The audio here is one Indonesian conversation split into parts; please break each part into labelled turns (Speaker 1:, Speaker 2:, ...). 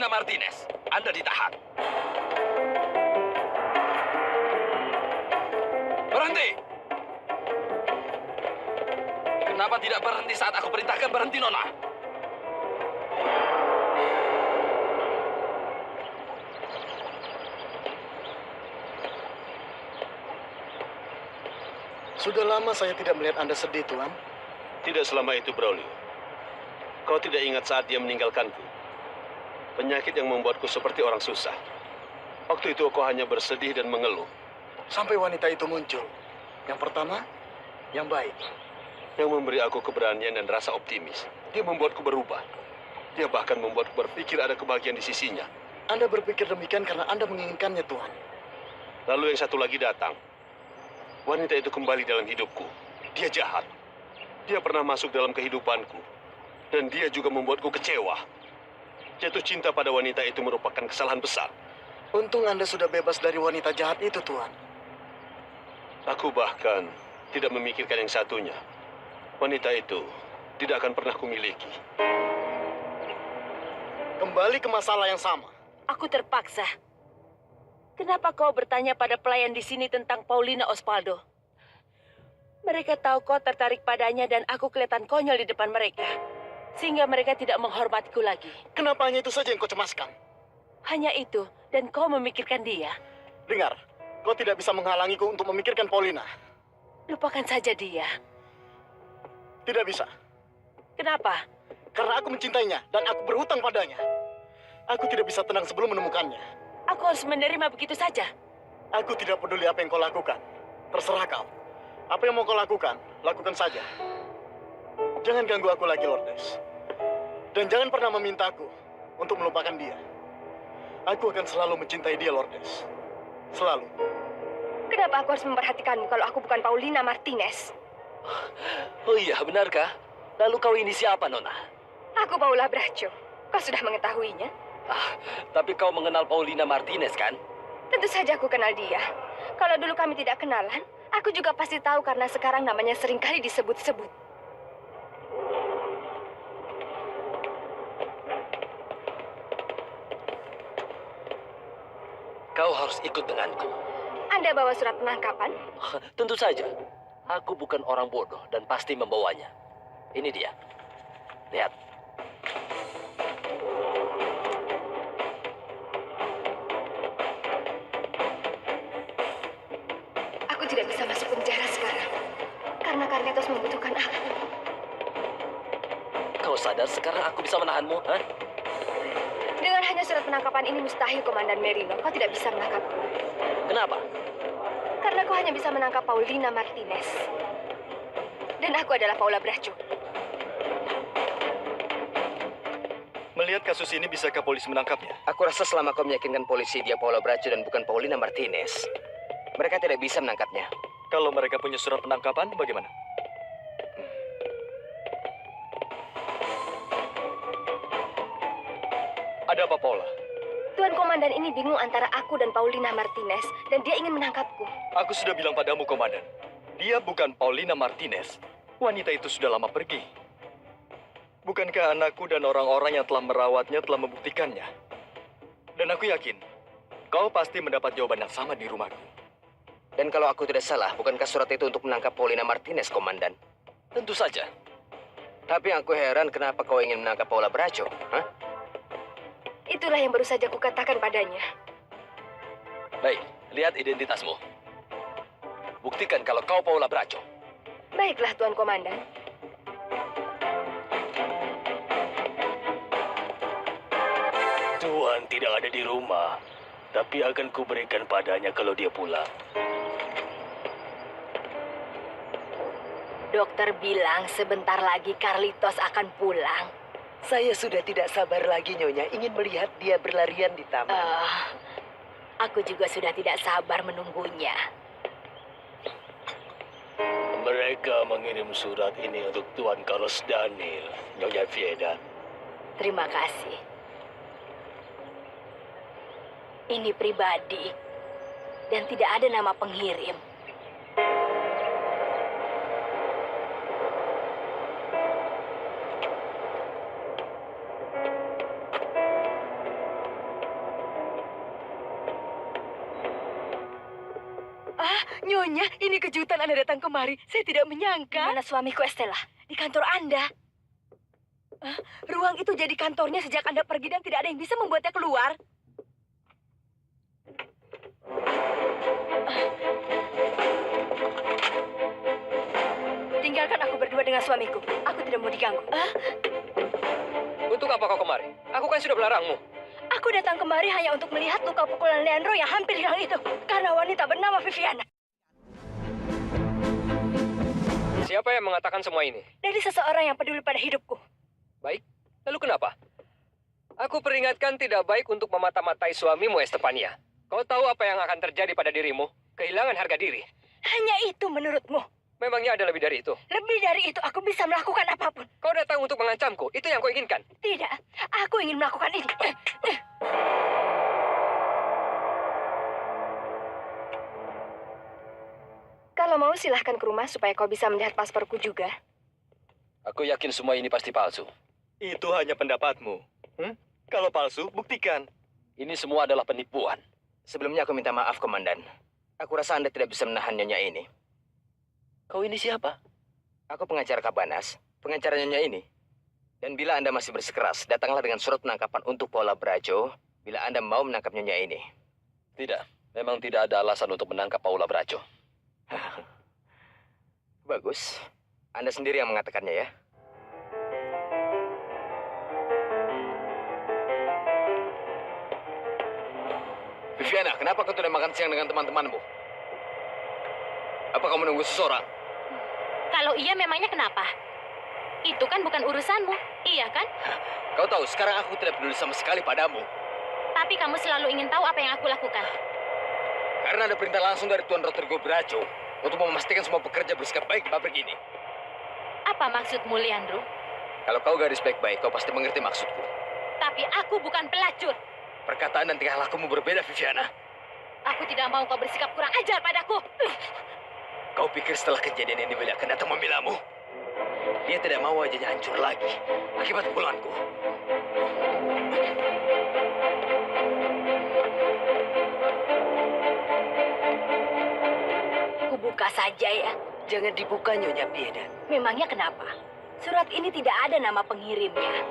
Speaker 1: Paulina Martinez, Anda ditahan. Berhenti! Kenapa tidak berhenti saat aku perintahkan berhenti, Nona?
Speaker 2: Sudah lama saya tidak melihat Anda sedih, Tuan.
Speaker 3: Tidak selama itu, Braulio. Kau tidak ingat saat dia meninggalkanku. Penyakit yang membuatku seperti orang susah. Waktu itu kau hanya bersedih dan mengeluh.
Speaker 2: Sampai wanita itu muncul. Yang pertama, yang baik.
Speaker 3: Yang memberi aku keberanian dan rasa optimis. Dia membuatku berubah. Dia bahkan membuatku berpikir ada kebahagiaan di sisinya.
Speaker 2: Anda berpikir demikian karena Anda menginginkannya, Tuan.
Speaker 3: Lalu yang satu lagi datang. Wanita itu kembali dalam hidupku. Dia jahat. Dia pernah masuk dalam kehidupanku. Dan dia juga membuatku kecewa. Jatuh cinta pada wanita itu merupakan kesalahan besar.
Speaker 2: Untung Anda sudah bebas dari wanita jahat itu, Tuan.
Speaker 3: Aku bahkan tidak memikirkan yang satunya. Wanita itu tidak akan pernah kumiliki.
Speaker 2: Kembali ke masalah yang sama.
Speaker 4: Aku terpaksa. Kenapa kau bertanya pada pelayan di sini tentang Paulina Osvaldo? Mereka tahu kau tertarik padanya dan aku kelihatan konyol di depan mereka. Sehingga mereka tidak menghormatiku lagi.
Speaker 2: Kenapa hanya itu saja yang kau cemaskan?
Speaker 4: Hanya itu, dan kau memikirkan dia.
Speaker 2: Dengar, kau tidak bisa menghalangiku untuk memikirkan Paulina.
Speaker 4: Lupakan saja dia.
Speaker 2: Tidak bisa.
Speaker 4: Kenapa?
Speaker 2: Karena aku mencintainya dan aku berhutang padanya. Aku tidak bisa tenang sebelum menemukannya.
Speaker 4: Aku harus menerima begitu saja.
Speaker 2: Aku tidak peduli apa yang kau lakukan. Terserah kau. Apa yang mau kau lakukan, lakukan saja. Jangan ganggu aku lagi, Lourdes. Dan jangan pernah memintaku untuk melupakan dia. Aku akan selalu mencintai dia, Lourdes. Selalu.
Speaker 5: Kenapa aku harus memperhatikanmu kalau aku bukan Paulina Martinez?
Speaker 1: Oh iya, benarkah? Lalu kau ini siapa, Nona?
Speaker 5: Aku Paula Bracho. Kau sudah mengetahuinya?
Speaker 1: Tapi kau mengenal Paulina Martinez, kan?
Speaker 5: Tentu saja aku kenal dia. Kalau dulu kami tidak kenalan, aku juga pasti tahu karena sekarang namanya seringkali disebut-sebut.
Speaker 1: Kau harus ikut denganku.
Speaker 5: Anda bawa surat penangkapan?
Speaker 1: Tentu saja. Aku bukan orang bodoh dan pasti membawanya. Ini dia. Lihat.
Speaker 5: Aku tidak bisa masuk penjara sekarang. Karena Carlitos membutuhkan aku.
Speaker 1: Kau sadar sekarang aku bisa menahanmu, ha?
Speaker 5: Dengan hanya surat penangkapan ini mustahil, Komandan Merino. Kau tidak bisa menangkapku.
Speaker 1: Kenapa?
Speaker 5: Karena kau hanya bisa menangkap Paulina Martinez. Dan aku adalah Paula Bracho.
Speaker 2: Melihat kasus ini, bisakah polisi menangkapnya?
Speaker 6: Aku rasa selama kau meyakinkan polisi dia Paula Bracho dan bukan Paulina Martinez, mereka tidak bisa menangkapnya.
Speaker 2: Kalau mereka punya surat penangkapan, bagaimana? Ada apa, Paula?
Speaker 5: Tuan Komandan ini bingung antara aku dan Paulina Martinez, dan dia ingin menangkapku.
Speaker 2: Aku sudah bilang padamu, Komandan. Dia bukan Paulina Martinez. Wanita itu sudah lama pergi. Bukankah anakku dan orang-orang yang telah merawatnya telah membuktikannya? Dan aku yakin, kau pasti mendapat jawaban yang sama di rumahku.
Speaker 6: Dan kalau aku tidak salah, bukankah surat itu untuk menangkap Paulina Martinez, Komandan?
Speaker 1: Tentu saja.
Speaker 6: Tapi aku heran kenapa kau ingin menangkap Paula Bracho, hah?
Speaker 5: Itulah yang baru saja kukatakan padanya.
Speaker 1: Baik, lihat identitasmu. Buktikan kalau kau Paula Bracho.
Speaker 5: Baiklah, Tuan Komandan.
Speaker 7: Tuan tidak ada di rumah, tapi akan kuberikan padanya kalau dia pulang.
Speaker 4: Dokter bilang sebentar lagi Carlitos akan pulang.
Speaker 8: Saya sudah tidak sabar lagi, Nyonya. Ingin melihat dia berlarian di taman.
Speaker 4: Aku juga sudah tidak sabar menunggunya.
Speaker 7: Mereka mengirim surat ini untuk Tuan Carlos Daniel, Nyonya Fieda.
Speaker 4: Terima kasih. Ini pribadi dan tidak ada nama pengirim. Nyonya, ini kejutan Anda datang kemari. Saya tidak menyangka.
Speaker 5: Mana suamiku, Estella?
Speaker 4: Di kantor Anda. Ruang itu jadi kantornya sejak Anda pergi dan tidak ada yang bisa membuatnya keluar.
Speaker 5: Tinggalkan aku berdua dengan suamiku. Aku tidak mau diganggu.
Speaker 6: Untuk apa kau kemari? Aku kan sudah melarangmu.
Speaker 5: Aku datang kemari hanya untuk melihat luka pukulan Leandro yang hampir hilang itu. Karena wanita bernama Viviana.
Speaker 6: Siapa yang mengatakan semua ini?
Speaker 5: Dari seseorang yang peduli pada hidupku.
Speaker 6: Baik, lalu kenapa? Aku peringatkan tidak baik untuk memata-matai suamimu, Estefania. Kau tahu apa yang akan terjadi pada dirimu? Kehilangan harga diri.
Speaker 5: Hanya itu menurutmu?
Speaker 6: Memangnya ada lebih dari itu?
Speaker 5: Lebih dari itu, aku bisa melakukan apapun.
Speaker 6: Kau datang untuk mengancamku, itu yang kau inginkan?
Speaker 5: Tidak, aku ingin melakukan ini. Kalau mau silahkan ke rumah supaya kau bisa melihat pasporku juga.
Speaker 1: Aku yakin semua ini pasti palsu.
Speaker 2: Itu hanya pendapatmu. Kalau palsu, buktikan.
Speaker 1: Ini semua adalah penipuan.
Speaker 6: Sebelumnya aku minta maaf, Komandan. Aku rasa Anda tidak bisa menahan nyonya ini.
Speaker 1: Kau ini siapa?
Speaker 6: Aku pengacara Kabanas, pengacara nyonya ini. Dan bila Anda masih bersikeras, datanglah dengan surat penangkapan untuk Paula Brajo bila Anda mau menangkap nyonya ini.
Speaker 1: Tidak, memang tidak ada alasan untuk menangkap Paula Brajo.
Speaker 6: Bagus. Anda sendiri yang mengatakannya ya. Viviana, kenapa kau tidak makan siang dengan teman-temanmu? Apa kau menunggu seseorang?
Speaker 9: Kalau iya, memangnya kenapa? Itu kan bukan urusanmu, iya kan?
Speaker 6: Kau tahu, sekarang aku tidak peduli sama sekali padamu.
Speaker 9: Tapi kamu selalu ingin tahu apa yang aku lakukan.
Speaker 6: Karena ada perintah langsung dari Tuan Rodrigo Brajo untuk memastikan semua pekerja bersikap baik di pabrik ini.
Speaker 9: Apa maksudmu, Leandro?
Speaker 6: Kalau kau garis baik-baik, kau pasti mengerti maksudku.
Speaker 9: Tapi aku bukan pelacur.
Speaker 6: Perkataan dan tingkah lakumu berbeda, Viviana.
Speaker 9: Aku tidak mau kau bersikap kurang ajar padaku.
Speaker 6: Kau pikir setelah kejadian ini Willy akan datang membelamu? Dia tidak mau wajahnya hancur lagi akibat pukulanku.
Speaker 4: Kubuka saja ya.
Speaker 8: Jangan dibuka, Nyonya Piedad.
Speaker 4: Memangnya kenapa? Surat ini tidak ada nama pengirimnya.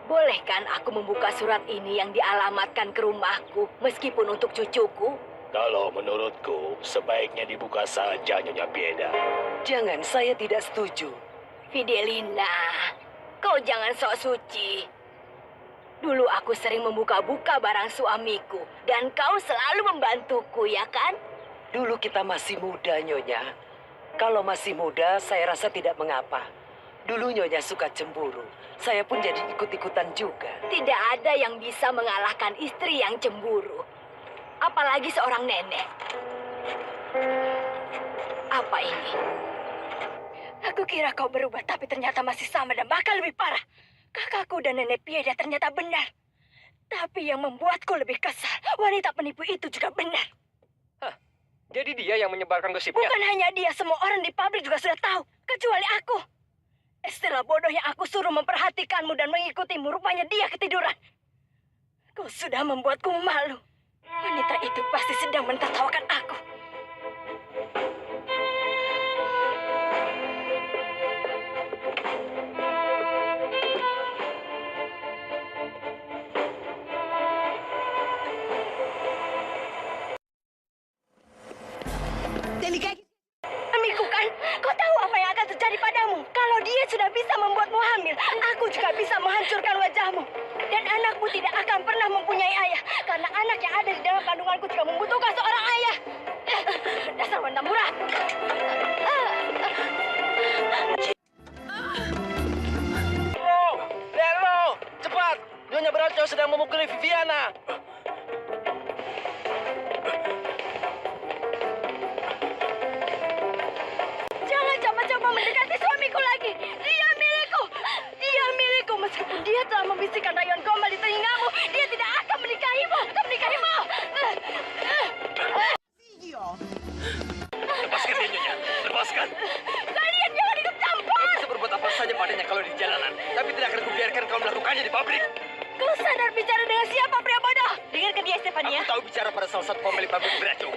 Speaker 4: Boleh kan aku membuka surat ini yang dialamatkan ke rumahku meskipun untuk cucuku?
Speaker 7: Kalau menurutku, sebaiknya dibuka saja, Nyonya Piedad.
Speaker 8: Jangan, saya tidak setuju.
Speaker 4: Fidelina, kau jangan sok suci. Dulu aku sering membuka-buka barang suamiku dan kau selalu membantuku, ya kan?
Speaker 8: Dulu kita masih muda, Nyonya. Kalau masih muda, saya rasa tidak mengapa. Dulu Nyonya suka cemburu. Saya pun jadi ikut-ikutan juga.
Speaker 4: Tidak ada yang bisa mengalahkan istri yang cemburu. Apalagi seorang nenek. Apa ini?
Speaker 5: Aku kira kau berubah, tapi ternyata masih sama dan bahkan lebih parah. Kakakku dan nenek Pieda ternyata benar. Tapi yang membuatku lebih kesal, wanita penipu itu juga benar.
Speaker 6: Hah, jadi dia yang menyebarkan gosipnya?
Speaker 5: Bukan hanya dia, semua orang di pabrik juga sudah tahu, kecuali aku. Estella bodoh yang aku suruh memperhatikanmu dan mengikutimu, rupanya dia ketiduran. Kau sudah membuatku malu. Wanita itu pasti sedang mentertawakan aku. Amiku kan, kau tahu apa yang akan terjadi padamu. Kalau dia sudah bisa membuatmu hamil, aku juga bisa menghancurkan wajahmu. Dan anakmu tidak akan pernah mempunyai ayah. Karena anak yang ada di dalam kandunganku juga membutuhkan seorang ayah. Dasar wanita murah.
Speaker 6: Leandro, cepat! Nyonya Brajo sedang memukuli Viviana.
Speaker 5: Jangan coba-coba mendekati suamiku lagi. Dia milikku. Dia milikku. Meskipun dia telah membisikkan rayuan gombal di telingamu, dia tidak akan menikahimu. Akan menikahimu.
Speaker 6: Lepaskan dia, Nyonya. Lepaskan.
Speaker 5: Kalian jangan ikut campur.
Speaker 6: Kau bisa berbuat apa saja padanya kalau di jalanan. Tapi tidak akan kubiarkan kau melakukannya di pabrik.
Speaker 5: Kau sadar bicara dengan siapa, pria bodoh? Dengarkan dia, Stefania.
Speaker 6: Aku tahu bicara pada salah satu pemilik pabrik Brajo.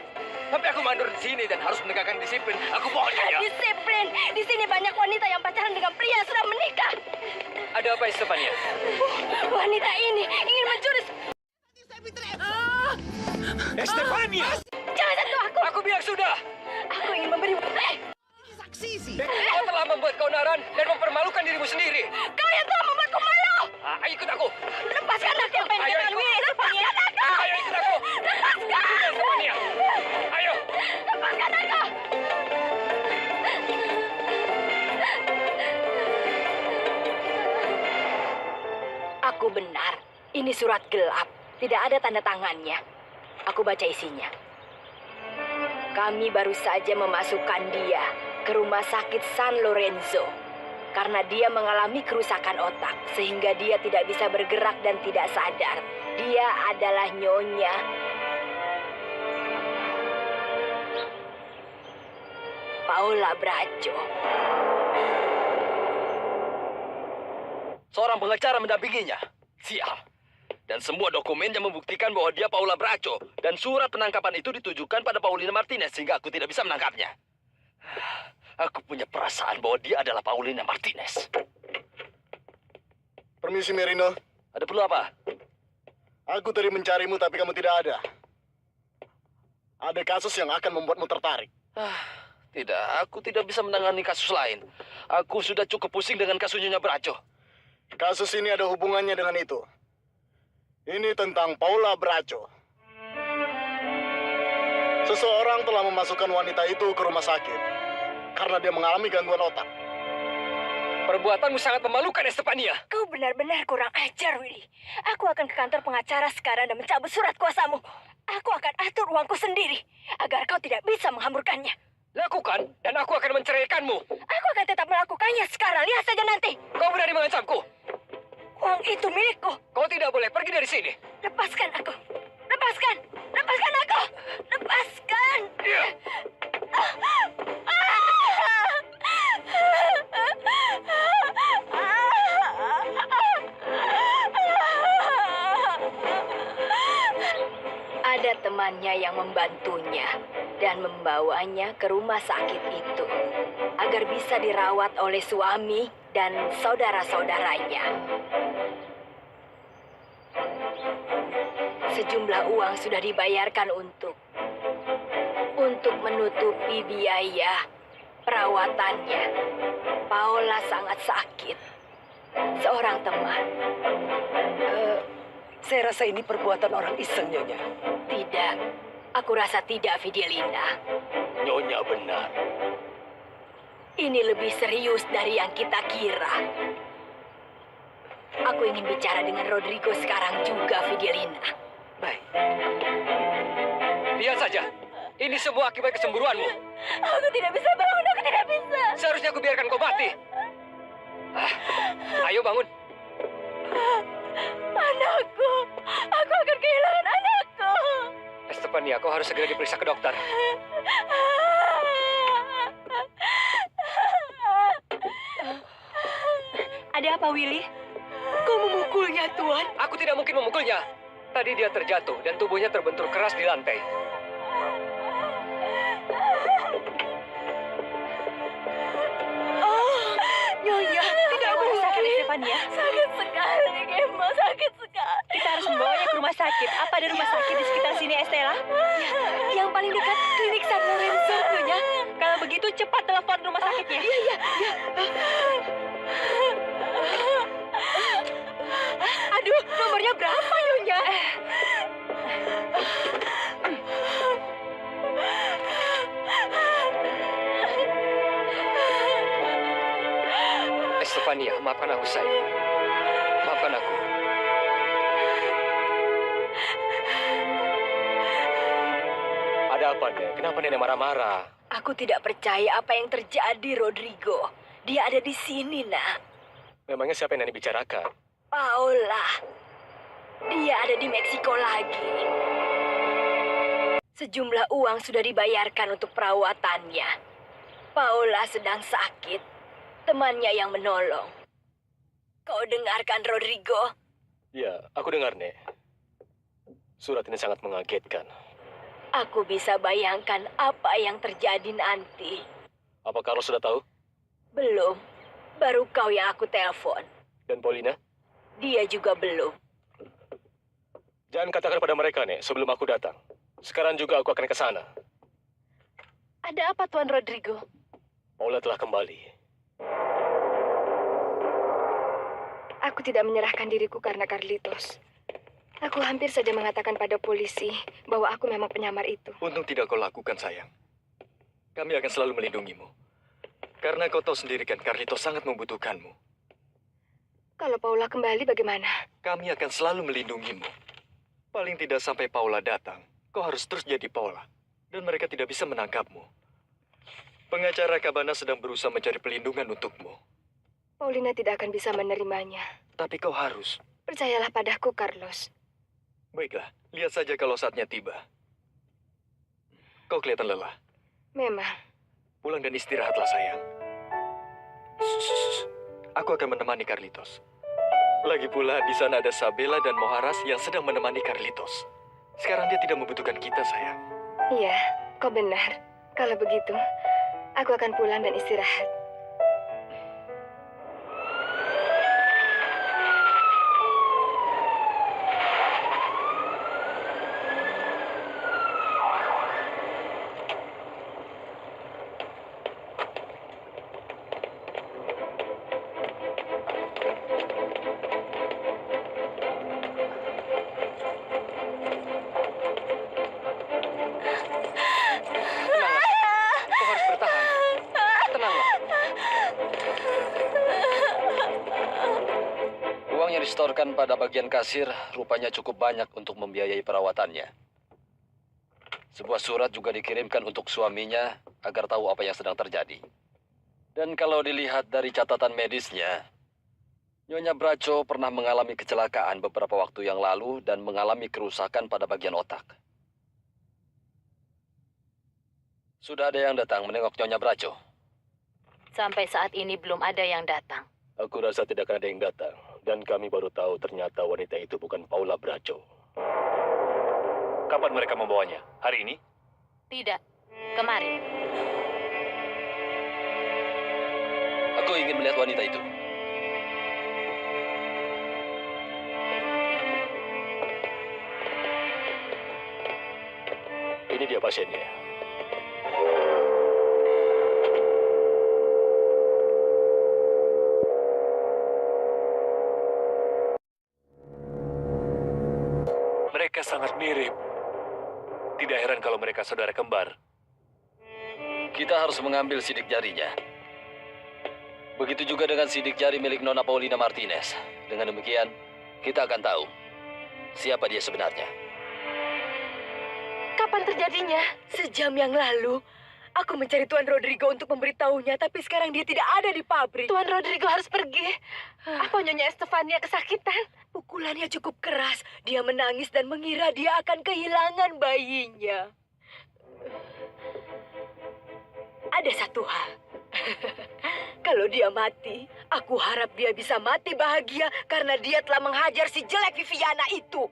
Speaker 6: sampai aku mandur di sini dan harus menegakkan disiplin. Aku mohon Nyonya.
Speaker 5: Disiplin. Di sini banyak wanita yang pacaran dengan pria yang sudah menikah.
Speaker 6: Ada apa Estefania?
Speaker 5: Wanita ini ingin mencuri.
Speaker 6: Estefania!
Speaker 5: Jangan sentuh aku.
Speaker 6: Aku bilang sudah.
Speaker 5: Aku ingin memberi.
Speaker 6: Kau telah membuat keonaran dan mempermalukan dirimu sendiri.
Speaker 5: Kau yang telah membuatku malu.
Speaker 6: Ikut aku.
Speaker 5: Lepaskan aku yang pengen dengan Willy, Estefania.
Speaker 6: Ayo ikut aku.
Speaker 5: Lepaskan.
Speaker 6: Estefania. Ayo.
Speaker 5: Lepaskan aku. Aku benar. Ini surat gelap. Tidak ada tanda tangannya. Aku baca isinya. Kami baru saja memasukkan dia ke rumah sakit San Lorenzo karena dia mengalami kerusakan otak sehingga dia tidak bisa bergerak dan tidak sadar. Dia adalah Nyonya Paola Bracho.
Speaker 1: Seorang pengacara mendampinginya. Sial. Dan semua dokumennya membuktikan bahwa dia Paula Bracho. Dan surat penangkapan itu ditujukan pada Paulina Martinez sehingga aku tidak bisa menangkapnya. Aku punya perasaan bahwa dia adalah Paulina Martinez.
Speaker 2: Permisi, Merino.
Speaker 1: Ada perlu apa?
Speaker 2: Aku tadi mencarimu, tapi kamu tidak ada. Ada kasus yang akan membuatmu tertarik.
Speaker 1: Tidak, aku tidak bisa menangani kasus lain. Aku sudah cukup pusing dengan kasus Nyonya Bracho.
Speaker 2: Kasus ini ada hubungannya dengan itu. Ini tentang Paula Bracho. Seseorang telah memasukkan wanita itu ke rumah sakit karena dia mengalami gangguan otak.
Speaker 6: Perbuatanmu sangat memalukan, Estefania.
Speaker 5: Kau benar-benar kurang ajar, Willy. Aku akan ke kantor pengacara sekarang dan mencabut surat kuasamu. Aku akan atur uangku sendiri agar kau tidak bisa menghamburkannya.
Speaker 6: Lakukan, dan aku akan menceraikanmu.
Speaker 5: Aku akan tetap melakukannya sekarang. Lihat saja nanti.
Speaker 6: Kau berani mengancamku?
Speaker 5: Uang itu milikku.
Speaker 6: Kau tidak boleh pergi dari sini.
Speaker 5: Lepaskan aku. Lepaskan. Lepaskan aku. Lepaskan. Ada temannya yang membantunya dan membawanya ke rumah sakit itu agar bisa dirawat oleh suami dan saudara-saudaranya. Sejumlah uang sudah dibayarkan untuk menutupi biaya perawatannya. Paola sangat sakit. Seorang teman.
Speaker 8: Saya rasa ini perbuatan orang iseng, Nyonya.
Speaker 5: Tidak. Aku rasa tidak, Fidelina.
Speaker 7: Nyonya benar.
Speaker 5: Ini lebih serius dari yang kita kira. Aku ingin bicara dengan Rodrigo sekarang juga, Fidelina.
Speaker 8: Baik.
Speaker 6: Lihat saja. Ini semua akibat kecemburuanmu.
Speaker 5: Aku tidak bisa bangun, aku tidak bisa.
Speaker 6: Seharusnya aku biarkan kau mati. Ayo bangun.
Speaker 5: Anakku. Aku akan kehilangan anakku.
Speaker 6: Estefania, kau harus segera diperiksa ke dokter.
Speaker 5: Ada apa, Willy? Kau memukulnya, Tuan?
Speaker 6: Aku tidak mungkin memukulnya. Tadi dia terjatuh dan tubuhnya terbentur keras di lantai.
Speaker 5: Oh, Nyonya, tidak boleh sakit, Estefania. Sakit sekali, Gemma, sakit sekali. Kita harus membawanya ke rumah sakit. Apa ada rumah sakit di sekitar sini, Estella? Yang paling dekat klinik San Lorenzo, Nyonya. Kalau begitu, cepat telepon rumah sakitnya. Iya. Aduh, nomornya berapa, Nyonya?
Speaker 6: Estefania, maafkan aku, sayang. Maafkan aku.
Speaker 7: Ada apa, Nek? Kenapa Nenek marah-marah?
Speaker 5: Aku tidak percaya apa yang terjadi, Rodrigo. Dia ada di sini, Nak.
Speaker 7: Memangnya siapa yang Nenek bicarakan?
Speaker 5: Paola. Dia ada di Meksiko lagi. Sejumlah uang sudah dibayarkan untuk perawatannya. Paola sedang sakit. Temannya yang menolong. Kau dengarkan, Rodrigo?
Speaker 7: Ya, aku dengar, Nek. Surat ini sangat mengagetkan.
Speaker 5: Aku bisa bayangkan apa yang terjadi nanti.
Speaker 7: Apa Carlos sudah tahu?
Speaker 5: Belum. Baru kau yang aku telepon.
Speaker 7: Dan Paulina?
Speaker 5: Dia juga belum.
Speaker 7: Jangan katakan pada mereka, Nek, sebelum aku datang. Sekarang juga aku akan ke sana.
Speaker 9: Ada apa, Tuan Rodrigo?
Speaker 7: Paula telah kembali.
Speaker 5: Aku tidak menyerahkan diriku karena Carlitos. Aku hampir saja mengatakan pada polisi bahwa aku memang penyamar itu.
Speaker 1: Untung tidak kau lakukan, sayang. Kami akan selalu melindungimu. Karena kau tahu sendiri kan, Carlitos sangat membutuhkanmu.
Speaker 5: Kalau Paula kembali bagaimana?
Speaker 1: Kami akan selalu melindungimu. Paling tidak sampai Paula datang, kau harus terus jadi Paula. Dan mereka tidak bisa menangkapmu. Pengacara Cabana sedang berusaha mencari pelindungan untukmu.
Speaker 5: Paulina tidak akan bisa menerimanya.
Speaker 1: Tapi kau harus.
Speaker 5: Percayalah padaku, Carlos.
Speaker 1: Baiklah, lihat saja kalau saatnya tiba. Kau kelihatan lelah.
Speaker 5: Memang.
Speaker 1: Pulang dan istirahatlah, sayang. Shh. Aku akan menemani Carlitos. Lagi pula, di sana ada Sabela dan Moharas yang sedang menemani Carlitos. Sekarang dia tidak membutuhkan kita, sayang.
Speaker 5: Iya, kau benar. Kalau begitu, aku akan pulang dan istirahat.
Speaker 1: Disetorkan pada bagian kasir, rupanya cukup banyak untuk membiayai perawatannya. Sebuah surat juga dikirimkan untuk suaminya agar tahu apa yang sedang terjadi. Dan kalau dilihat dari catatan medisnya, Nyonya Braco pernah mengalami kecelakaan beberapa waktu yang lalu dan mengalami kerusakan pada bagian otak. Sudah ada yang datang menengok Nyonya Braco?
Speaker 9: Sampai saat ini belum ada yang datang.
Speaker 7: Aku rasa tidak akan ada yang datang. Dan kami baru tahu ternyata wanita itu bukan Paula Braco. Kapan mereka membawanya? Hari ini?
Speaker 9: Tidak, kemarin.
Speaker 1: Aku ingin melihat wanita itu.
Speaker 7: Ini dia pasiennya. Mereka sangat mirip. Tidak heran kalau mereka saudara kembar.
Speaker 1: Kita harus mengambil sidik jarinya. Begitu juga dengan sidik jari milik Nona Paulina Martinez. Dengan demikian, kita akan tahu siapa dia sebenarnya.
Speaker 5: Kapan terjadinya? Sejam yang lalu. Aku mencari Tuan Rodrigo untuk memberitahunya, tapi sekarang dia tidak ada di pabrik.
Speaker 4: Tuan Rodrigo harus pergi. Apa Nyonya Estefania kesakitan?
Speaker 5: Pukulannya cukup keras. Dia menangis dan mengira dia akan kehilangan bayinya. Ada satu hal. Kalau dia mati, aku harap dia bisa mati bahagia karena dia telah menghajar si jelek Viviana itu.